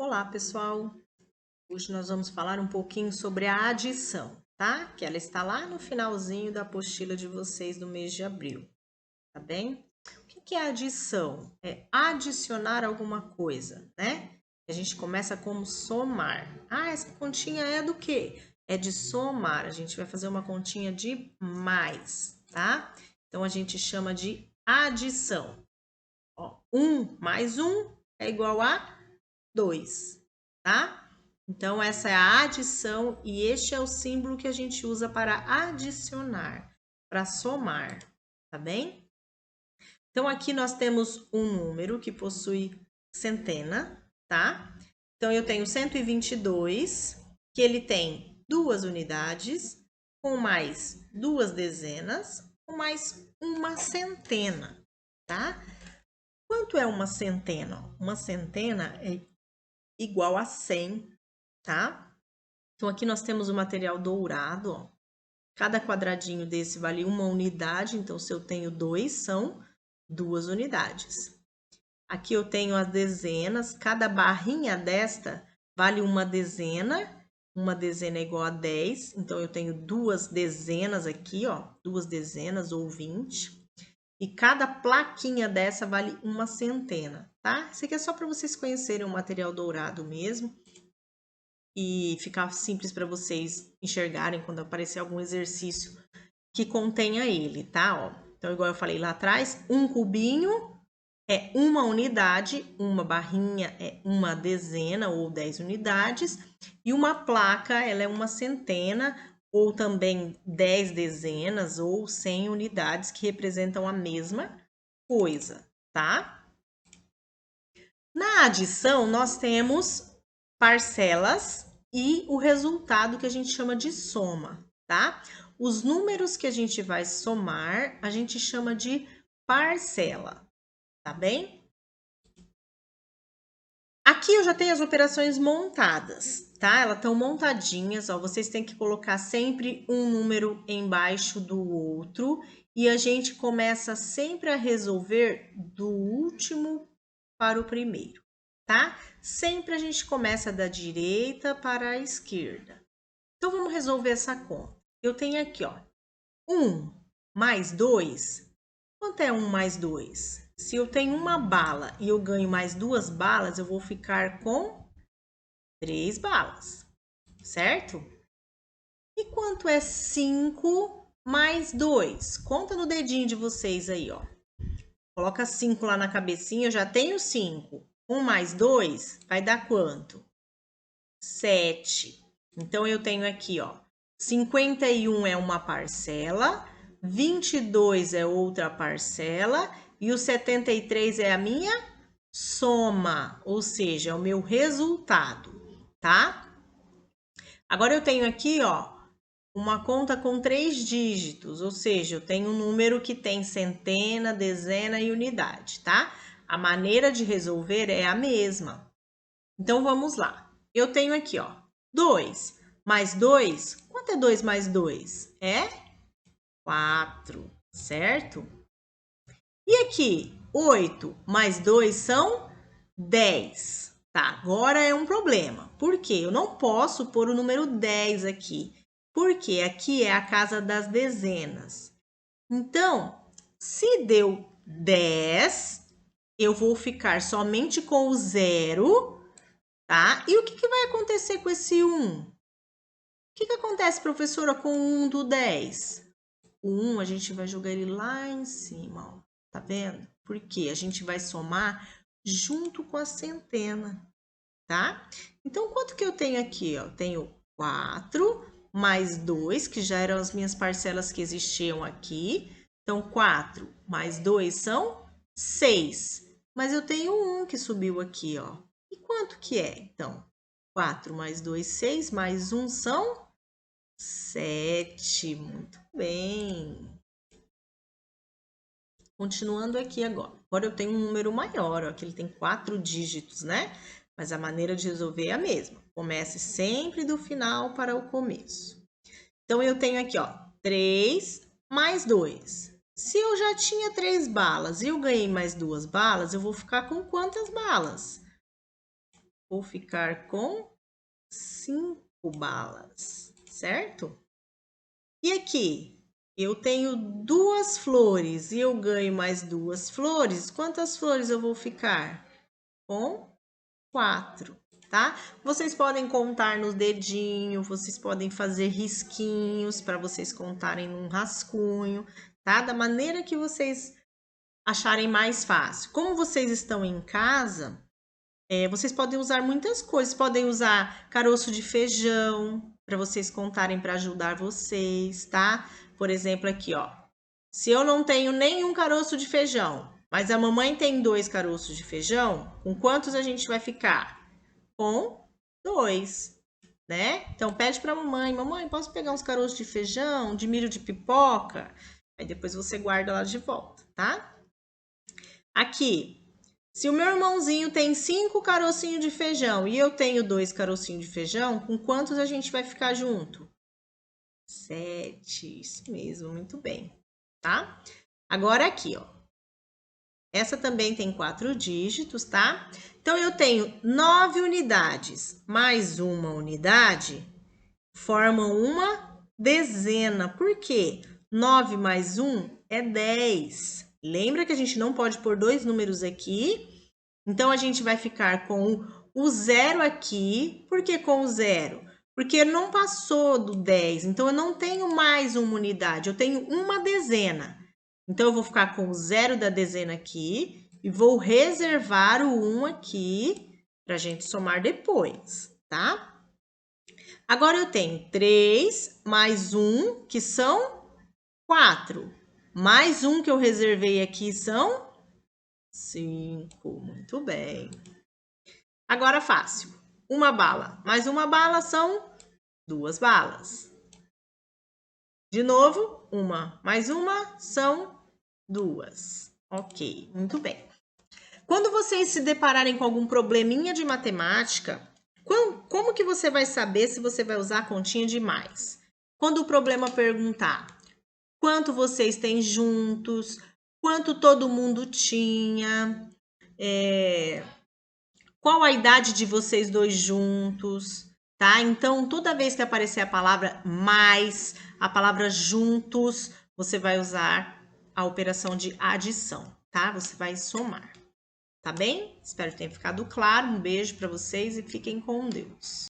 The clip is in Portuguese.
Olá, pessoal! Hoje nós vamos falar um pouquinho sobre a adição, tá? Que ela está lá no finalzinho da apostila de vocês do mês de abril, tá bem? O que é adição? É adicionar alguma coisa, né? A gente começa como somar. Ah, essa continha é do quê? É de somar. A gente vai fazer uma continha de mais, tá? Então a gente chama de adição. Ó, 1 mais 1 é igual a 2, tá? Então, essa é a adição e este é o símbolo que a gente usa para adicionar, para somar, tá bem? Então, aqui nós temos um número que possui centena, tá? Então, eu tenho 122, que ele tem duas unidades, com mais duas dezenas, com mais uma centena, tá? Quanto é uma centena? Uma centena é igual a 100, tá? Então, aqui nós temos o material dourado, ó. Cada quadradinho desse vale uma unidade, então se eu tenho 2, são 2 unidades. Aqui eu tenho as dezenas, cada barrinha desta vale uma dezena é igual a 10, então eu tenho duas dezenas aqui, ó, 2 dezenas ou 20. E cada plaquinha dessa vale uma centena, tá? Isso aqui é só para vocês conhecerem o material dourado mesmo e ficar simples para vocês enxergarem quando aparecer algum exercício que contenha ele, tá? Ó, então, igual eu falei lá atrás, um cubinho é uma unidade, uma barrinha é uma dezena ou 10 unidades, e uma placa, ela é uma centena, ou também 10 dezenas ou 100 unidades, que representam a mesma coisa, tá? Na adição, nós temos parcelas e o resultado que a gente chama de soma, tá? Os números que a gente vai somar, a gente chama de parcela, tá bem? Aqui eu já tenho as operações montadas, tá? Elas estão montadinhas, ó. Vocês têm que colocar sempre um número embaixo do outro e a gente começa sempre a resolver do último para o primeiro, tá? Sempre a gente começa da direita para a esquerda. Então vamos resolver essa conta. Eu tenho aqui, ó, 1 mais 2. Quanto é 1 mais 2? Se eu tenho uma bala e eu ganho mais 2 balas, eu vou ficar com 3 balas, certo? E quanto é 5 mais 2? Conta no dedinho de vocês aí, ó. Coloca 5 lá na cabecinha, eu já tenho 5. 1 mais 2 vai dar quanto? 7. Então, eu tenho aqui, ó, 51 é uma parcela, 22 é outra parcela e o 73 é a minha soma, ou seja, é o meu resultado, tá? Agora eu tenho aqui, ó, uma conta com 3 dígitos, ou seja, eu tenho um número que tem centena, dezena e unidade, tá? A maneira de resolver é a mesma. Então, vamos lá. Eu tenho aqui, ó, 2 mais 2. Quanto é 2 mais 2? É 4, certo? E aqui, 8 mais 2 são 10. Tá, agora é um problema. Por quê? Eu não posso pôr o número 10 aqui, porque aqui é a casa das dezenas. Então, se deu 10, eu vou ficar somente com o 0, tá? E o que vai acontecer com esse 1? O que acontece, professora, com o 1 do 10? O 1 a gente vai jogar ele lá em cima, ó. Tá vendo? Porque a gente vai somar junto com a centena, tá? Então, quanto que eu tenho aqui? Ó? Eu tenho 4 mais 2, que já eram as minhas parcelas que existiam aqui. Então, 4 mais 2 são 6. Mas eu tenho 1 que subiu aqui, ó. E quanto que é? Então, 4 mais 2, 6, mais 1 são 7. Muito bem. Continuando aqui agora. Agora eu tenho um número maior, ó, que ele tem 4 dígitos, né? Mas a maneira de resolver é a mesma. Comece sempre do final para o começo. Então, eu tenho aqui, ó, 3 mais 2. Se eu já tinha 3 balas e eu ganhei mais 2 balas, eu vou ficar com quantas balas? vou ficar com 5 balas, certo? E aqui, eu tenho 2 flores e eu ganho mais 2 flores. Quantas flores eu vou ficar? Com 4, tá? Vocês podem contar no dedinho, vocês podem fazer risquinhos para vocês contarem num rascunho, tá? Da maneira que vocês acharem mais fácil. Como vocês estão em casa, vocês podem usar muitas coisas. Podem usar caroço de feijão para vocês contarem para ajudar vocês, tá? Por exemplo, aqui, ó. Se eu não tenho nenhum caroço de feijão, mas a mamãe tem 2 caroços de feijão, com quantos a gente vai ficar? Com 2, né? Então pede para a mamãe, mamãe, posso pegar uns caroços de feijão, de milho de pipoca? Aí depois você guarda lá de volta, tá? Aqui, se o meu irmãozinho tem 5 carocinhos de feijão e eu tenho 2 carocinhos de feijão, com quantos a gente vai ficar junto? 7, isso mesmo, muito bem, tá? Agora aqui, ó. Essa também tem 4 dígitos, tá? Então, eu tenho 9 unidades mais uma unidade, formam uma dezena. Por quê? 9 mais 1 é 10. Lembra que a gente não pode pôr 2 números aqui? Então, a gente vai ficar com o 0 aqui. Por que com o 0? Porque não passou do 10. Então, eu não tenho mais uma unidade. Eu tenho uma dezena. Então, eu vou ficar com o 0 da dezena aqui. E vou reservar o 1 aqui para a gente somar depois, tá? Agora, eu tenho 3 mais 1, que são 4. Mais um que eu reservei aqui são 5. Muito bem. Agora, fácil. Uma bala mais uma bala são 2 balas. De novo, uma mais uma são 2. Ok, muito bem. Quando vocês se depararem com algum probleminha de matemática, como que você vai saber se você vai usar a continha de mais? Quando o problema perguntar quanto vocês têm juntos, quanto todo mundo tinha, qual a idade de vocês dois juntos, tá? Então, toda vez que aparecer a palavra mais, a palavra juntos, você vai usar a operação de adição, tá? Você vai somar, tá bem? Espero que tenha ficado claro. Um beijo para vocês e fiquem com Deus.